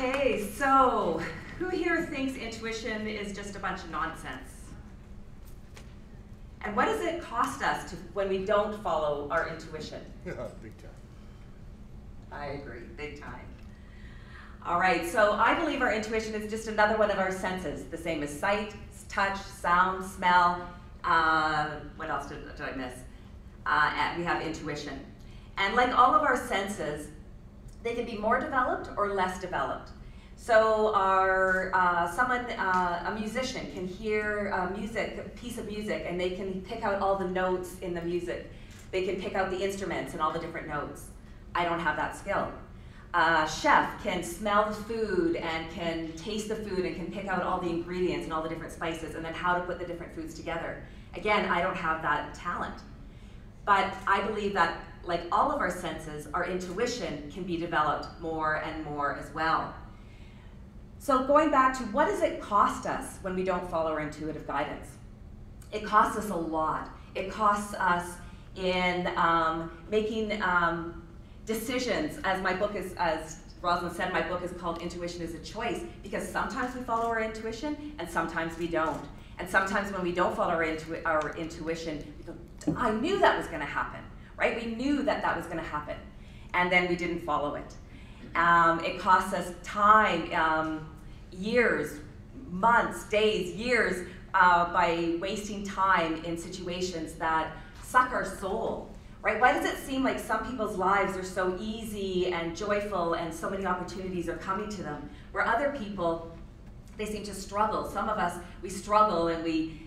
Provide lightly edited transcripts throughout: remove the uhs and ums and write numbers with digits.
Okay, so who here thinks intuition is just a bunch of nonsense? And what does it cost us when we don't follow our intuition? Yeah, big time. I agree, big time. All right, so I believe our intuition is just another one of our senses, the same as sight, touch, sound, smell. What else did I miss? And we have intuition. And like all of our senses, they can be more developed or less developed. So a musician can hear a piece of music, and they can pick out all the notes in the music. They can pick out the instruments and all the different notes. I don't have that skill. A chef can smell the food and can taste the food and can pick out all the ingredients and all the different spices and then how to put the different foods together. Again, I don't have that talent. But I believe that, like all of our senses, our intuition can be developed more and more as well. So going back to what does it cost us when we don't follow our intuitive guidance? It costs us a lot. It costs us in making decisions, as Rosalind said, my book is called Intuition is a Choice, because sometimes we follow our intuition and sometimes we don't. And sometimes when we don't follow our intuition, we go, I knew that was going to happen, right? We knew that that was going to happen, and then we didn't follow it. It costs us time, years, months, days, years, by wasting time in situations that suck our soul. Right? Why does it seem like some people's lives are so easy and joyful and so many opportunities are coming to them, where other people, they seem to struggle? Some of us, we struggle and we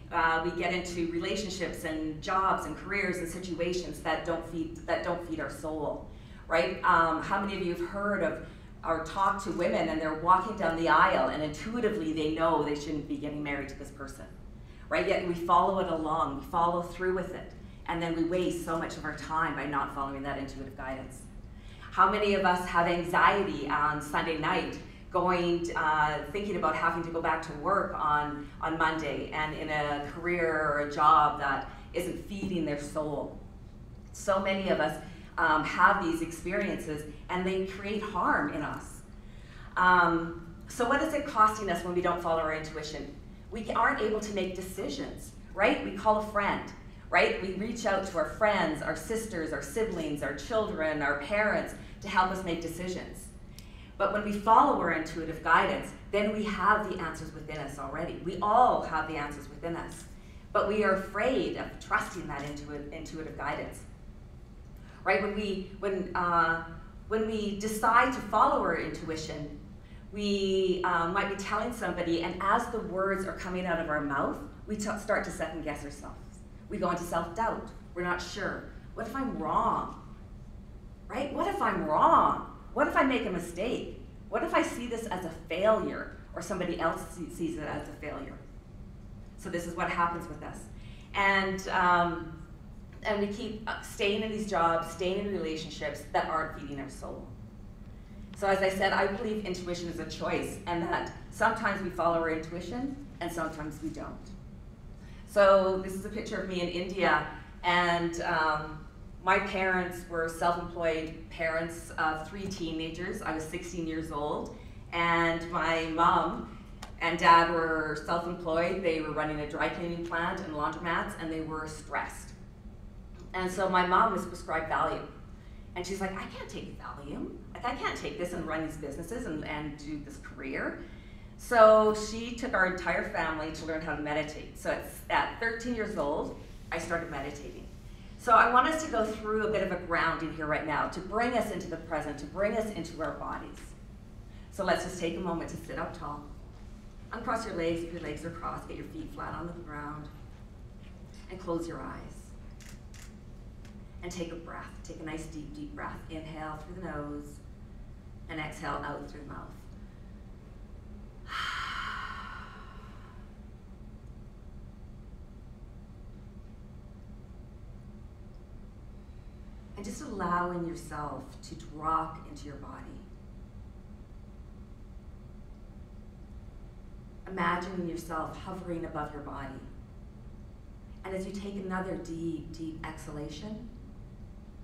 get into relationships and jobs and careers and situations that don't feed our soul, right? How many of you have heard of or talked to women and they're walking down the aisle and intuitively they know they shouldn't be getting married to this person, right? Yet we follow it along, we follow through with it. And then we waste so much of our time by not following that intuitive guidance. How many of us have anxiety on Sunday night, thinking about having to go back to work on Monday and in a career or a job that isn't feeding their soul? So many of us have these experiences and they create harm in us. So what is it costing us when we don't follow our intuition? We aren't able to make decisions, right? We call a friend. Right? We reach out to our friends, our sisters, our siblings, our children, our parents to help us make decisions. But when we follow our intuitive guidance, then we have the answers within us already. We all have the answers within us. But we are afraid of trusting that intuitive guidance. Right? When we decide to follow our intuition, we might be telling somebody, and as the words are coming out of our mouth, we start to second guess ourselves. We go into self-doubt. We're not sure. What if I'm wrong? Right? What if I'm wrong? What if I make a mistake? What if I see this as a failure or somebody else sees it as a failure? So this is what happens with us. And we keep staying in these jobs, staying in relationships that aren't feeding our soul. So as I said, I believe intuition is a choice, and that sometimes we follow our intuition and sometimes we don't. So this is a picture of me in India, and my parents were self-employed parents of 3 teenagers. I was 16 years old, and my mom and dad were self-employed. They were running a dry cleaning plant and laundromats, and they were stressed. And so my mom was prescribed Valium, and she's like, I can't take Valium. Like, I can't take this and run these businesses and do this career. So she took our entire family to learn how to meditate. So at 13 years old, I started meditating. So I want us to go through a bit of a grounding here right now to bring us into the present, to bring us into our bodies. So let's just take a moment to sit up tall. Uncross your legs if your legs are crossed. Get your feet flat on the ground. And close your eyes. And take a breath. Take a nice deep, deep breath. Inhale through the nose and exhale out through the mouth. And just allowing yourself to drop into your body. Imagining yourself hovering above your body. And as you take another deep, deep exhalation,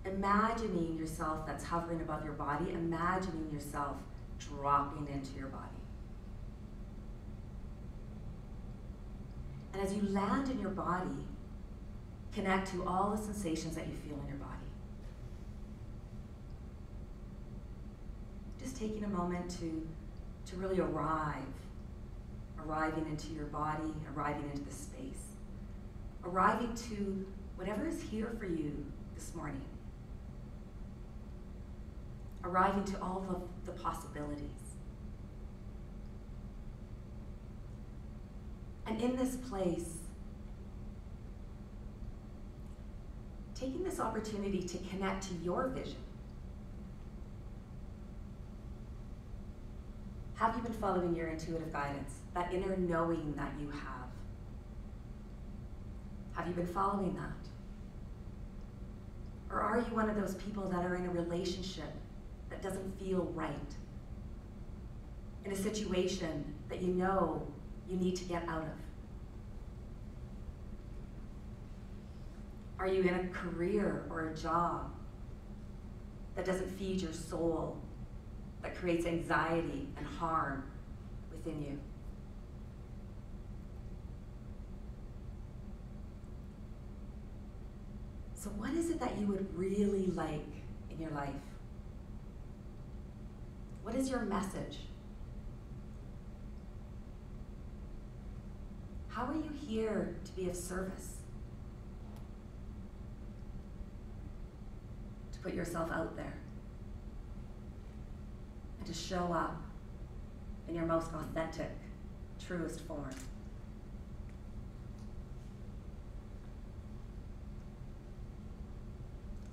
imagining yourself that's hovering above your body, imagining yourself dropping into your body. And as you land in your body, connect to all the sensations that you feel in your body. Just taking a moment to really arriving into your body, arriving into the space, arriving to whatever is here for you this morning, arriving to all of the possibilities. And in this place, taking this opportunity to connect to your vision. Have you been following your intuitive guidance, that inner knowing that you have? Have you been following that? Or are you one of those people that are in a relationship that doesn't feel right? In a situation that you know you need to get out of? Are you in a career or a job that doesn't feed your soul, that creates anxiety and harm within you? So what is it that you would really like in your life? What is your message? How are you here to be of service? To put yourself out there and to show up in your most authentic, truest form.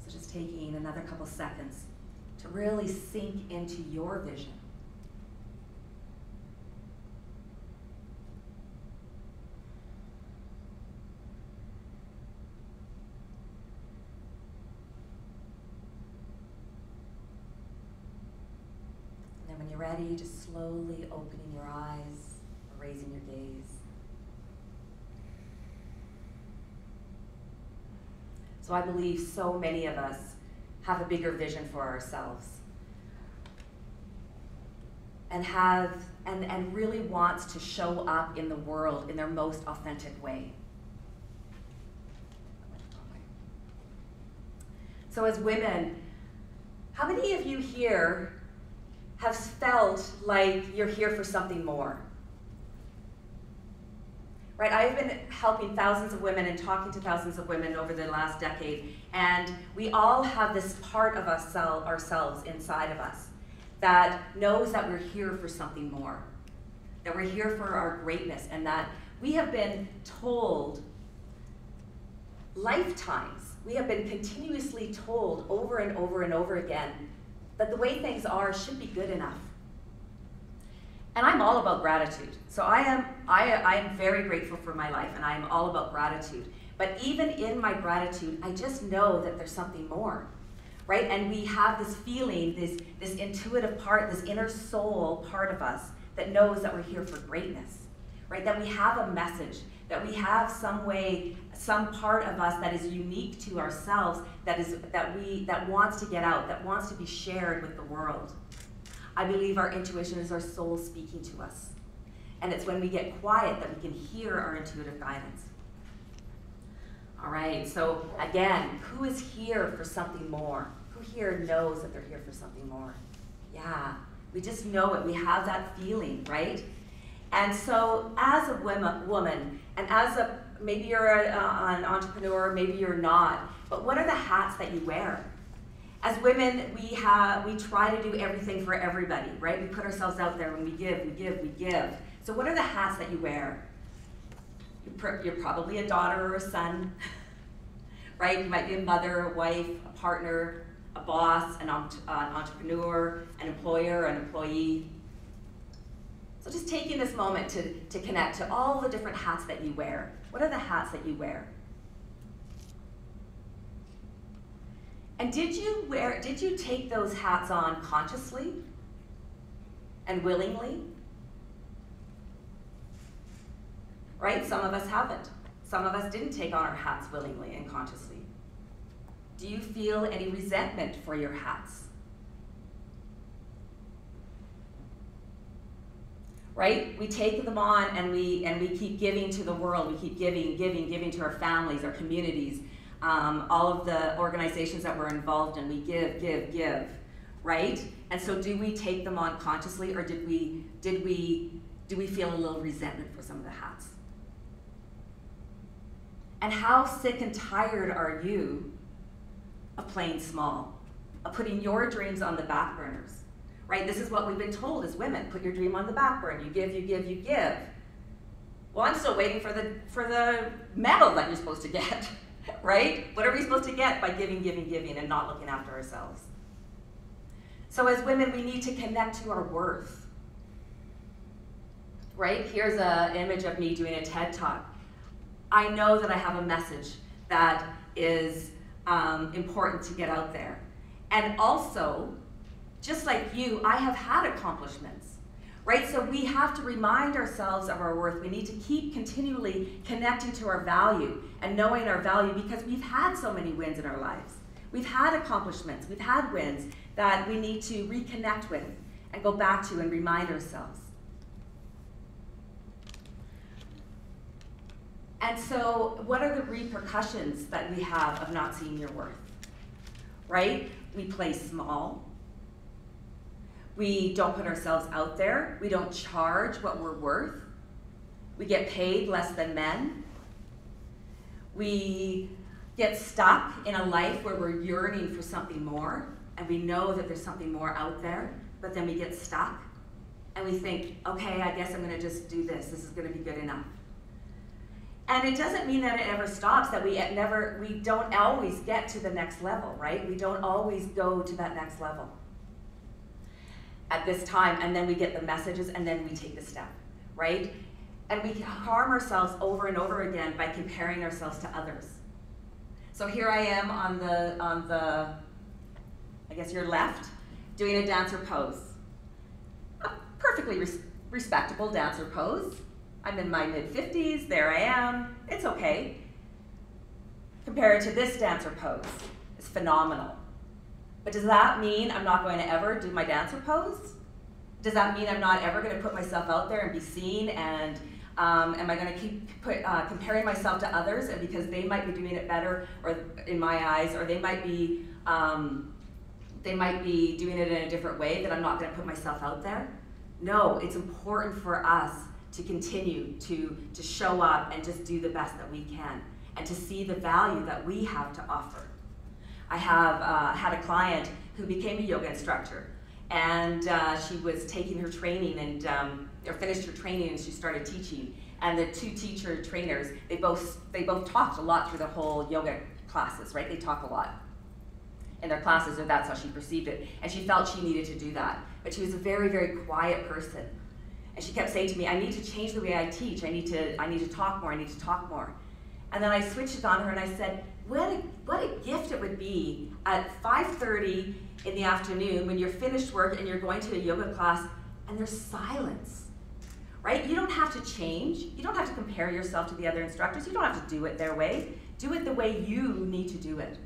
So just taking another couple seconds to really sink into your vision. And then when you're ready, just slowly opening your eyes or raising your gaze. So I believe so many of us have a bigger vision for ourselves and really wants to show up in the world in their most authentic way. So as women, how many of you here have felt like you're here for something more? Right, I've been helping thousands of women and talking to thousands of women over the last decade, and we all have this part of ourselves inside of us that knows that we're here for something more, that we're here for our greatness, and that we have been told lifetimes, we have been continuously told over and over and over again that the way things are should be good enough. And I'm all about gratitude. So I am very grateful for my life, and I am all about gratitude. But even in my gratitude, I just know that there's something more, right? And we have this feeling, this intuitive part, this inner soul part of us that knows that we're here for greatness, right? That we have a message, that we have some way, some part of us that is unique to ourselves, that wants to get out, that wants to be shared with the world. I believe our intuition is our soul speaking to us. And it's when we get quiet that we can hear our intuitive guidance. All right, so again, who is here for something more? Who here knows that they're here for something more? Yeah, we just know it. We have that feeling, right? And so as a woman, and maybe you're an entrepreneur, maybe you're not, but what are the hats that you wear? As women, we try to do everything for everybody, right? We put ourselves out there and we give, we give, we give. So what are the hats that you wear? You're probably a daughter or a son, right? You might be a mother, a wife, a partner, a boss, an entrepreneur, an employer, an employee. So just taking this moment to connect to all the different hats that you wear. What are the hats that you wear? And did you take those hats on consciously and willingly? Right? Some of us haven't. Some of us didn't take on our hats willingly and consciously. Do you feel any resentment for your hats? right? We take them on and we keep giving to the world. We keep giving to our families, our communities, all of the organizations that we're involved in. We give, right? And so do we take them on consciously, or do we feel a little resentment for some of the hats? And how sick and tired are you of playing small, of putting your dreams on the back burners? Right? This is what we've been told as women. Put your dream on the back burner. You give, you give, you give. Well, I'm still waiting for the medal that you're supposed to get, right? What are we supposed to get by giving and not looking after ourselves? So as women, we need to connect to our worth, right? Here's an image of me doing a TED Talk. I know that I have a message that is important to get out there. And also, just like you, I have had accomplishments, right? So we have to remind ourselves of our worth. We need to keep continually connecting to our value and knowing our value, because we've had so many wins in our lives. We've had accomplishments, we've had wins that we need to reconnect with and go back to and remind ourselves. And so what are the repercussions that we have of not seeing your worth, right? We play small. We don't put ourselves out there. We don't charge what we're worth. We get paid less than men. We get stuck in a life where we're yearning for something more, and we know that there's something more out there, but then we get stuck and we think, okay, I guess I'm gonna just do this. This is gonna be good enough. And it doesn't mean that it ever stops, that we don't always get to the next level, right? We don't always go to that next level at this time, and then we get the messages, and then we take the step, right? And we harm ourselves over and over again by comparing ourselves to others. So here I am on the I guess your left, doing a dancer pose. A perfectly respectable dancer pose. I'm in my mid-50s, there I am, it's okay. Compared to this dancer pose, it's phenomenal. But does that mean I'm not going to ever do my dancer pose? Does that mean I'm not ever going to put myself out there and be seen, and am I going to keep comparing myself to others, and because they might be doing it better, or in my eyes, or they might be doing it in a different way, that I'm not going to put myself out there? No, it's important for us to continue to show up and just do the best that we can, and to see the value that we have to offer. I have had a client who became a yoga instructor, and she was taking her training and or finished her training, and she started teaching. And the two teacher trainers, they both talked a lot through the whole yoga classes, right? They talk a lot in their classes, or that's how she perceived it. And she felt she needed to do that, but she was a very, very quiet person. And she kept saying to me, I need to change the way I teach. I need to talk more. I need to talk more. And then I switched it on her and I said, what a gift it would be at 5:30 in the afternoon when you're finished work and you're going to a yoga class and there's silence, right? You don't have to change. You don't have to compare yourself to the other instructors. You don't have to do it their way. Do it the way you need to do it,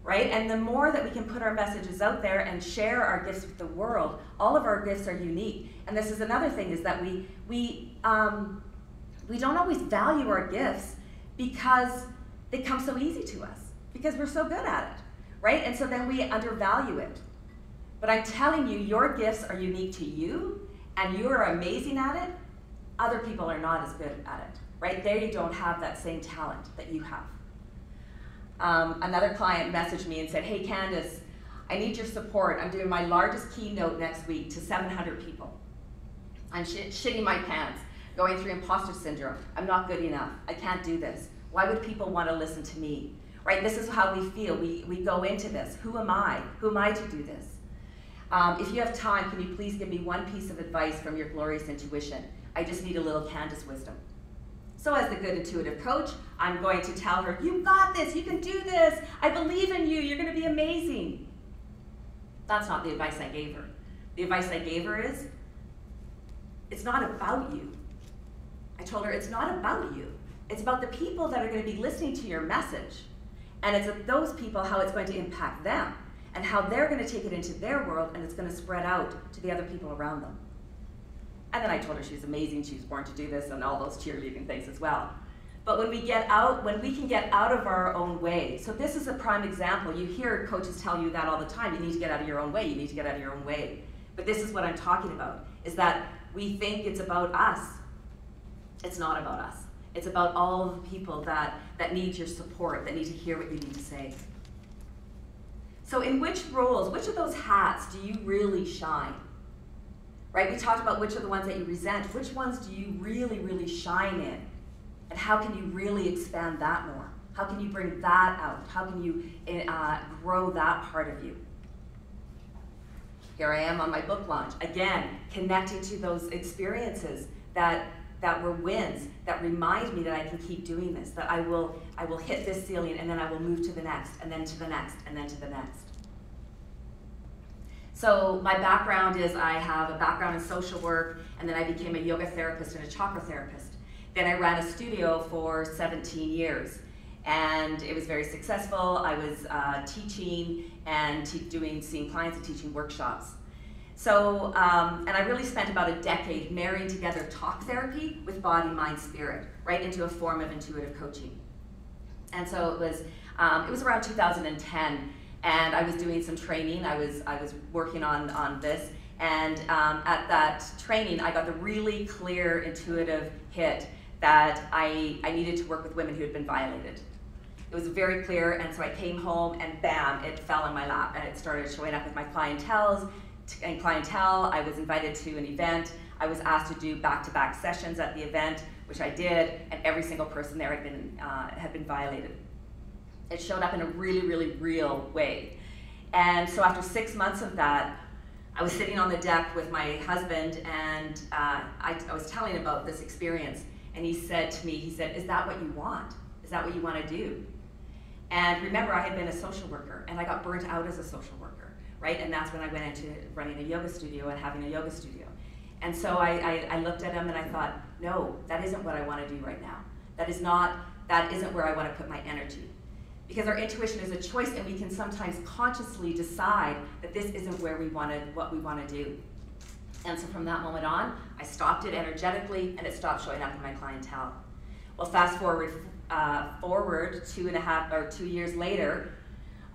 right? And the more that we can put our messages out there and share our gifts with the world, all of our gifts are unique. And this is another thing, is that we don't always value our gifts because they come so easy to us, because we're so good at it, right? And so then we undervalue it. But I'm telling you, your gifts are unique to you, and you are amazing at it. Other people are not as good at it, right? They don't have that same talent that you have. Another client messaged me and said, hey Candace, I need your support. I'm doing my largest keynote next week to 700 people. I'm shitting my pants, going through imposter syndrome. I'm not good enough. I can't do this. Why would people want to listen to me? Right? This is how we feel. We go into this. Who am I? Who am I to do this? If you have time, can you please give me one piece of advice from your glorious intuition? I just need a little Candace wisdom. So as the good intuitive coach, I'm going to tell her, you got this, you can do this, I believe in you, you're going to be amazing. That's not the advice I gave her. The advice I gave her is, it's not about you. I told her, it's not about you. It's about the people that are going to be listening to your message. And it's those people, how it's going to impact them, and how they're going to take it into their world, and it's going to spread out to the other people around them. And then I told her she was amazing, she was born to do this, and all those cheerleading things as well. But when we can get out of our own way, so this is a prime example. You hear coaches tell you that all the time, you need to get out of your own way, you need to get out of your own way. But this is what I'm talking about, is that we think it's about us. It's not about us. It's about all of the people that need your support, that need to hear what you need to say. So in which roles, which of those hats do you really shine? Right, we talked about which are the ones that you resent. Which ones do you really, really shine in? And how can you really expand that more? How can you bring that out? How can you grow that part of you? Here I am on my book launch. Again, connecting to those experiences that were wins, that remind me that I can keep doing this, that I will hit this ceiling and then I will move to the next, and then to the next, and then to the next. So my background is I have a background in social work, and then I became a yoga therapist and a chakra therapist. Then I ran a studio for 17 years, and it was very successful. I was teaching and seeing clients and teaching workshops. So, and I really spent about a decade marrying together talk therapy with body, mind, spirit, right into a form of intuitive coaching. And so it was around 2010, and I was doing some training. I was working on this, and at that training, I got the really clear, intuitive hit that I needed to work with women who had been violated. It was very clear, and so I came home, and bam, it fell in my lap, and it started showing up with my clientele. I was invited to an event. I was asked to do back-to-back sessions at the event, which I did, and every single person there had been violated. It showed up in a really, really real way. And so after 6 months of that, I was sitting on the deck with my husband, and I was telling him about this experience. And he said to me, he said, "Is that what you want? Is that what you want to do?" And remember, I had been a social worker, and I got burnt out as a social worker, right? And that's when I went into running a yoga studio and having a yoga studio. And so I looked at him and I thought, no, that isn't what I want to do right now. That isn't where I want to put my energy. Because our intuition is a choice, and we can sometimes consciously decide that this isn't what we want to do. And so from that moment on, I stopped it energetically, and it stopped showing up in my clientele. Well, fast forward 2 years later,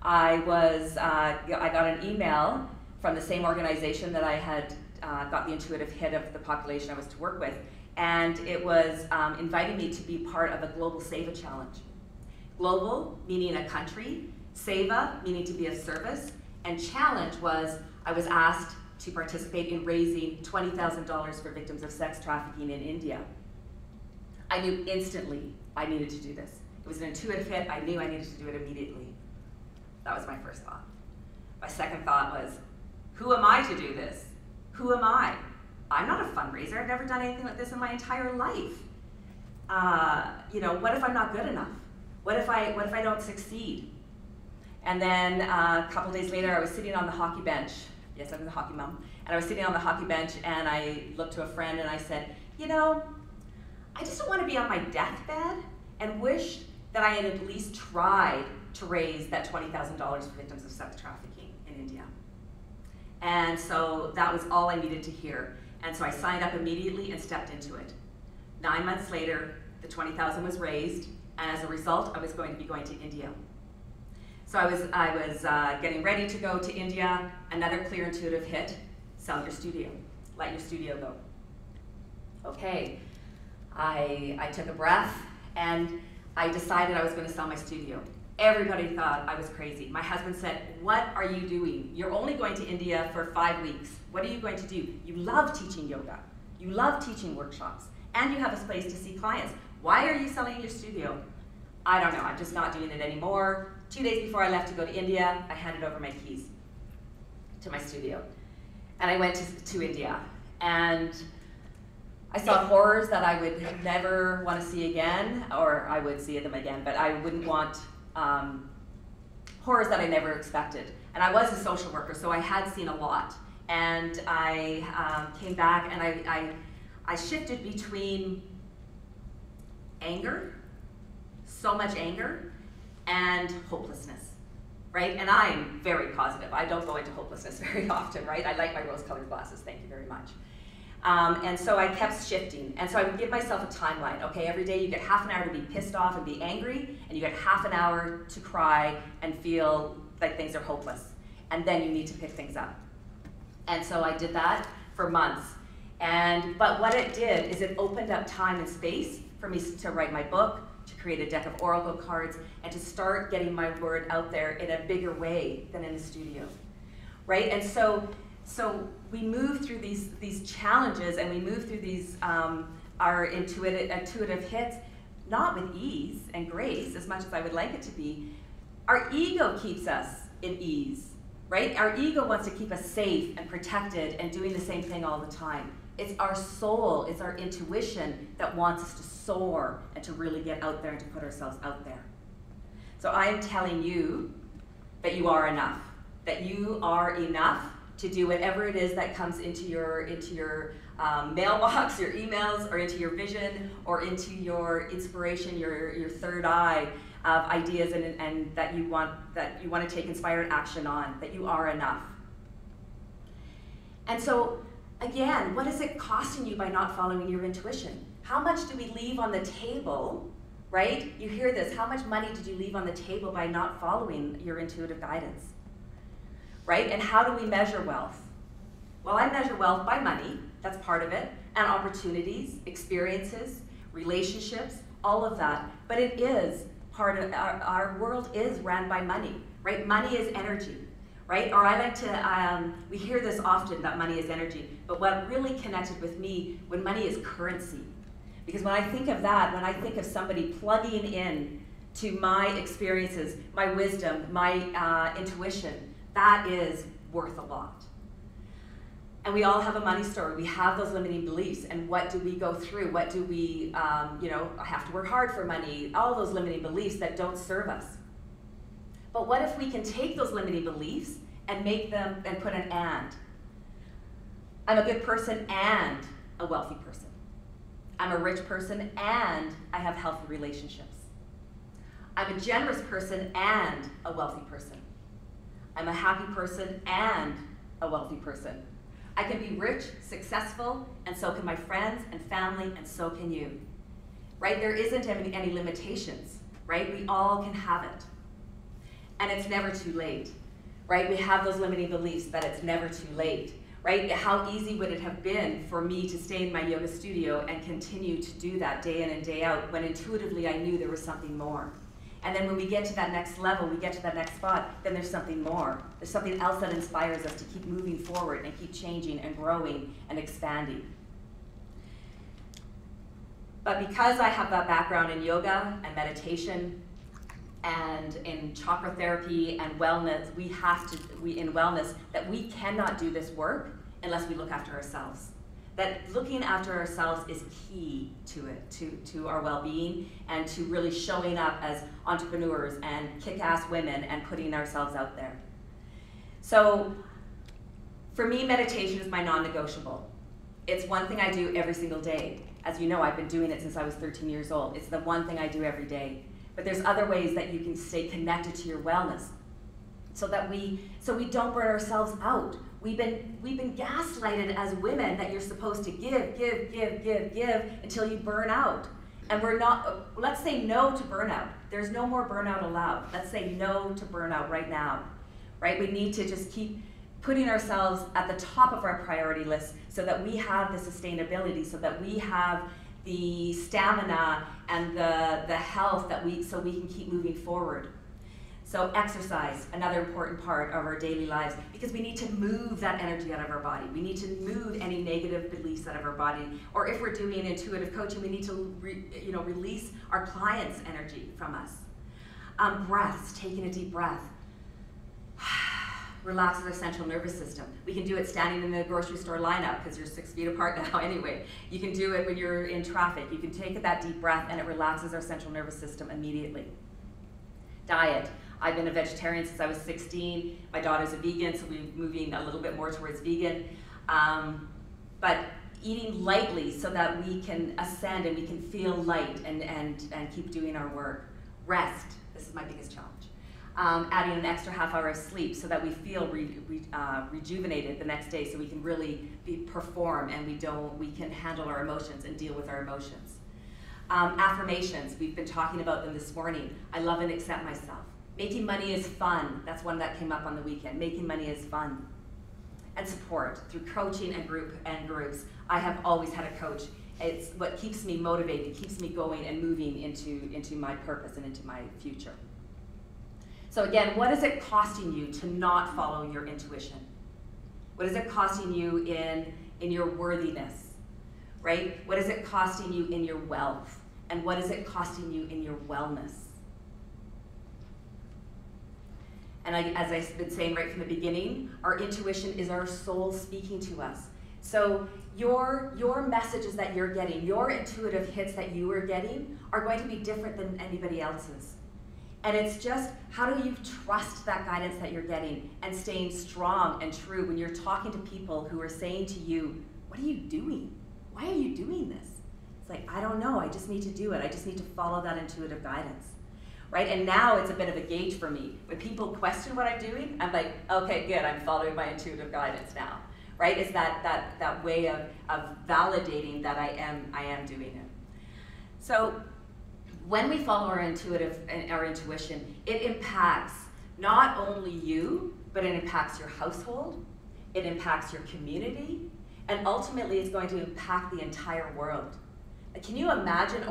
I got an email from the same organization that I had got the intuitive hit of the population I was to work with, and it was inviting me to be part of a global Seva challenge. Global meaning a country, Seva meaning to be of service, and challenge was I was asked to participate in raising $20,000 for victims of sex trafficking in India. I knew instantly I needed to do this. It was an intuitive hit. I knew I needed to do it immediately. That was my first thought. My second thought was, who am I to do this? Who am I? I'm not a fundraiser. I've never done anything like this in my entire life. What if I'm not good enough? What if I don't succeed? And then a couple days later, I was sitting on the hockey bench. Yes, I'm a hockey mom. And I was sitting on the hockey bench, and I looked to a friend and I said, I just don't want to be on my deathbed and wish that I had at least tried to raise that $20,000 for victims of sex trafficking in India. And so that was all I needed to hear. And so I signed up immediately and stepped into it. 9 months later, the $20,000 was raised, and as a result, I was going to be going to India. So I was getting ready to go to India. Another clear intuitive hit: sell your studio, let your studio go. Okay, I took a breath, and I decided I was going to sell my studio. Everybody thought I was crazy. My husband said, "What are you doing? You're only going to India for 5 weeks. What are you going to do? You love teaching yoga. You love teaching workshops, and you have a space to see clients. Why are you selling your studio?" I don't know, I'm just not doing it anymore. 2 days before I left to go to India, I handed over my keys to my studio. And I went to India, and I saw horrors that I would never want to see again, or I would see them again, but I wouldn't want horrors that I never expected. And I was a social worker, so I had seen a lot. And I came back, and I shifted between anger, so much anger, and hopelessness, right? And I'm very positive. I don't go into hopelessness very often, right? I like my rose-colored glasses, thank you very much. And so I kept shifting. And so I would give myself a timeline. Okay, every day you get half an hour to be pissed off and be angry, and you get half an hour to cry and feel like things are hopeless. And then you need to pick things up. And so I did that for months. But what it did is it opened up time and space for me to write my book, to create a deck of oracle cards, and to start getting my word out there in a bigger way than in the studio, right? And so we move through these challenges, and we move through these our intuitive hits, not with ease and grace as much as I would like it to be. Our ego keeps us in ease, right? Our ego wants to keep us safe and protected and doing the same thing all the time. It's our soul, it's our intuition that wants us to soar and to really get out there and to put ourselves out there. So I am telling you that you are enough, that you are enough to do whatever it is that comes into your mailbox, your emails, or into your vision, or into your inspiration, your third eye of ideas, and that you want to take inspired action on, that you are enough. And so, again, what is it costing you by not following your intuition? How much do we leave on the table, right? You hear this, how much money did you leave on the table by not following your intuitive guidance, right? And how do we measure wealth? Well, I measure wealth by money, that's part of it, and opportunities, experiences, relationships, all of that. But it is part of, our world is ran by money, right? Money is energy. Right? Or I like to, we hear this often, that money is energy, but what really connected with me when money is currency. Because when I think of that, when I think of somebody plugging in to my experiences, my wisdom, my intuition, that is worth a lot. And we all have a money story. We have those limiting beliefs, and what do we go through? What do we, I have to work hard for money, all those limiting beliefs that don't serve us. But what if we can take those limiting beliefs and make them, and put an and? I'm a good person and a wealthy person. I'm a rich person and I have healthy relationships. I'm a generous person and a wealthy person. I'm a happy person and a wealthy person. I can be rich, successful, and so can my friends and family, and so can you. Right? There isn't any limitations, right? We all can have it. And it's never too late, right? We have those limiting beliefs that it's never too late, right? How easy would it have been for me to stay in my yoga studio and continue to do that day in and day out when intuitively I knew there was something more? And then when we get to that next level, we get to that next spot, then there's something more. There's something else that inspires us to keep moving forward and keep changing and growing and expanding. But because I have that background in yoga and meditation, and in chakra therapy and wellness, in wellness, that we cannot do this work unless we look after ourselves. That looking after ourselves is key to it, to our well-being, and to really showing up as entrepreneurs and kick-ass women and putting ourselves out there. So for me, meditation is my non-negotiable. It's one thing I do every single day. As you know, I've been doing it since I was 13 years old. It's the one thing I do every day. But there's other ways that you can stay connected to your wellness, so we don't burn ourselves out. We've been gaslighted as women that you're supposed to give until you burn out. And we're not, let's say no to burnout. There's no more burnout allowed. Let's say no to burnout right now, right? We need to just keep putting ourselves at the top of our priority list so that we have the sustainability, so that we have the stamina and the health so we can keep moving forward. So exercise, another important part of our daily lives, because we need to move that energy out of our body. We need to move any negative beliefs out of our body. Or if we're doing intuitive coaching, we need to release our clients' energy from us. Breaths, taking a deep breath. Relaxes our central nervous system. We can do it standing in the grocery store lineup because you're 6 feet apart now anyway. You can do it when you're in traffic. You can take that deep breath and it relaxes our central nervous system immediately. Diet. I've been a vegetarian since I was 16. My daughter's a vegan, so we're moving a little bit more towards vegan. But eating lightly so that we can ascend and we can feel light and keep doing our work. Rest. This is my biggest challenge. adding an extra half hour of sleep so that we feel rejuvenated the next day, so we can really perform and we can handle our emotions and deal with our emotions. Affirmations, we've been talking about them this morning. I love and accept myself. Making money is fun. That's one that came up on the weekend. Making money is fun. And support through coaching and groups. I have always had a coach. It's what keeps me motivated, keeps me going and moving into my purpose and into my future. So again, what is it costing you to not follow your intuition? What is it costing you in your worthiness, right? What is it costing you in your wealth? And what is it costing you in your wellness? And as I've been saying right from the beginning, our intuition is our soul speaking to us. So your messages that you're getting, your intuitive hits that you are getting are going to be different than anybody else's. And it's just, how do you trust that guidance that you're getting and staying strong and true when you're talking to people who are saying to you, what are you doing? Why are you doing this? It's like, I don't know, I just need to do it. I just need to follow that intuitive guidance. Right? And now it's a bit of a gauge for me. When people question what I'm doing, I'm like, okay, good, I'm following my intuitive guidance now. Right? It's that way of validating that I am doing it. So when we follow our intuition, it impacts not only you, but it impacts your household, it impacts your community, and ultimately it's going to impact the entire world. Can you imagine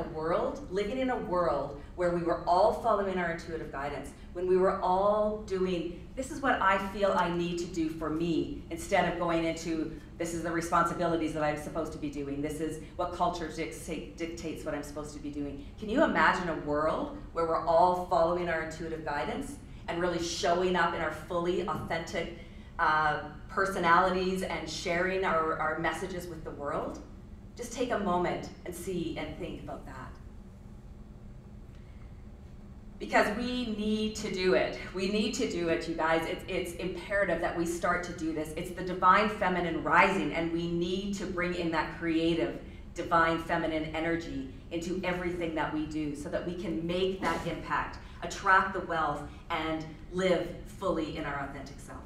living in a world where we were all following our intuitive guidance, when we were all doing, this is what I feel I need to do for me, instead of going into, this is the responsibilities that I'm supposed to be doing, this is what culture dictates what I'm supposed to be doing. Can you imagine a world where we're all following our intuitive guidance and really showing up in our fully authentic personalities and sharing our messages with the world? Just take a moment and see and think about that. Because we need to do it. We need to do it, you guys. It's imperative that we start to do this. It's the divine feminine rising, and we need to bring in that creative, divine feminine energy into everything that we do so that we can make that impact, attract the wealth, and live fully in our authentic self.